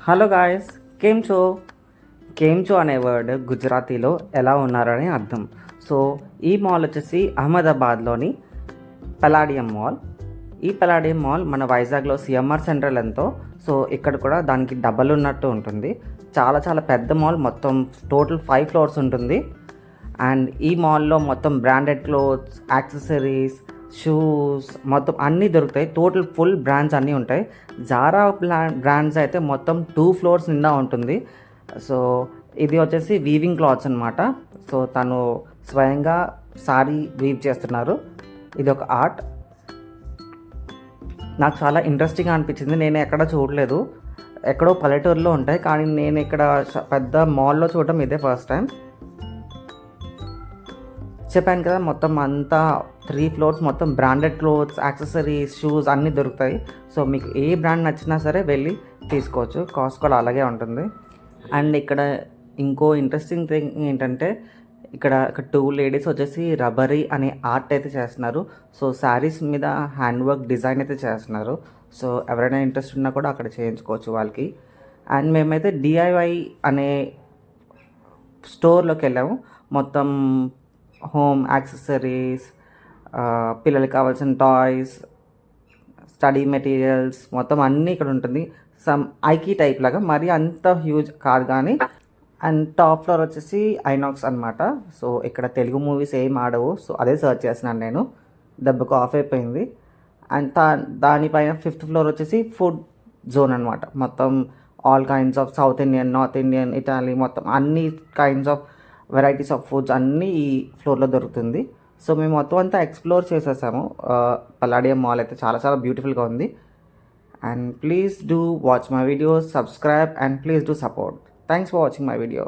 Hello guys, కేమ్చో. కేమ్చో అనే word గుజరాతీలో ఎలా ఉన్నారని అర్థం. సో ఈ మాల్ వచ్చేసి అహ్మదాబాద్లోని పలాడియం మాల్. ఈ పలాడియం మాల్ మన వైజాగ్లో సిఎంఆర్ సెంట్రల్ ఎంతో, సో ఇక్కడ కూడా దానికి డబల్ ఉన్నట్టు ఉంటుంది. చాలా చాలా పెద్ద మాల్, మొత్తం టోటల్ 5 ఫ్లోర్స్ ఉంటుంది. అండ్ ఈ మాల్లో మొత్తం బ్రాండెడ్ క్లోత్స్, యాక్సెసరీస్, షూస్ మొత్తం అన్నీ దొరుకుతాయి. టోటల్ ఫుల్ బ్రాండ్స్ అన్నీ ఉంటాయి. జారా బ్రాండ్స్ అయితే మొత్తం 2 ఫ్లోర్స్ నిండా ఉంటుంది. సో ఇది వచ్చేసి వీవింగ్ క్లాత్స్ అనమాట. సో తను స్వయంగా సారీ వీవ్ చేస్తున్నారు. ఇది ఒక ఆర్ట్. నాకు చాలా ఇంట్రెస్టింగ్గా అనిపించింది. నేను ఎక్కడ చూడలేదు, ఎక్కడో పల్లెటూరులో ఉంటాయి, కానీ నేను ఇక్కడ పెద్ద మాల్లో చూడడం ఇదే ఫస్ట్ టైం. చెప్పాను కదా, మొత్తం అంతా 3 ఫ్లోర్స్ మొత్తం బ్రాండెడ్ క్లోత్స్, యాక్సెసరీస్, షూస్ అన్నీ దొరుకుతాయి. సో మీకు ఏ బ్రాండ్ నచ్చినా సరే వెళ్ళి తీసుకోవచ్చు. కాస్ట్ కూడా అలాగే ఉంటుంది. అండ్ ఇక్కడ ఇంకో ఇంట్రెస్టింగ్ థింగ్ ఏంటంటే, ఇక్కడ 2 లేడీస్ వచ్చేసి రబరీ అనే ఆర్ట్ అయితే చేస్తున్నారు. సో శారీస్ మీద హ్యాండ్ వర్క్ డిజైన్ అయితే చేస్తున్నారు. సో ఎవరైనా ఇంట్రెస్ట్ ఉన్నా కూడా అక్కడ చేయించుకోవచ్చు వాళ్ళకి. అండ్ మేమైతే డిఐవై అనే స్టోర్లోకి వెళ్ళాము. మొత్తం హోమ్ యాక్సెసరీస్, పిల్లలకి కావాల్సిన టాయ్స్, స్టడీ మెటీరియల్స్ మొత్తం అన్నీ ఇక్కడ ఉంటుంది. సమ్ ఐకీ టైప్ లాగా, మరీ అంత హ్యూజ్ కాదు కానీ. అండ్ టాప్ ఫ్లోర్ వచ్చేసి ఐనాక్స్ అనమాట. సో ఇక్కడ తెలుగు మూవీస్ ఏం ఆడవు. సో అదే సర్చ్ చేస్తున్నాను నేను, దెబ్బకు ఆఫ్ అయిపోయింది. అండ్ దానిపైన 5th ఫ్లోర్ వచ్చేసి ఫుడ్ జోన్ అనమాట. మొత్తం all kinds of south Indian, north Indian, Italy మొత్తం అన్ని kinds of varieties of foods అన్నీ ఈ ఫ్లోర్లో దొరుకుతుంది. సో మేము మొత్తం అంతా ఎక్స్ప్లోర్ చేసేసాము. పల్లాడియం మాల్ అయితే చాలా చాలా బ్యూటిఫుల్గా ఉంది. And please do watch my videos, subscribe, and please do support. Thanks for watching my video.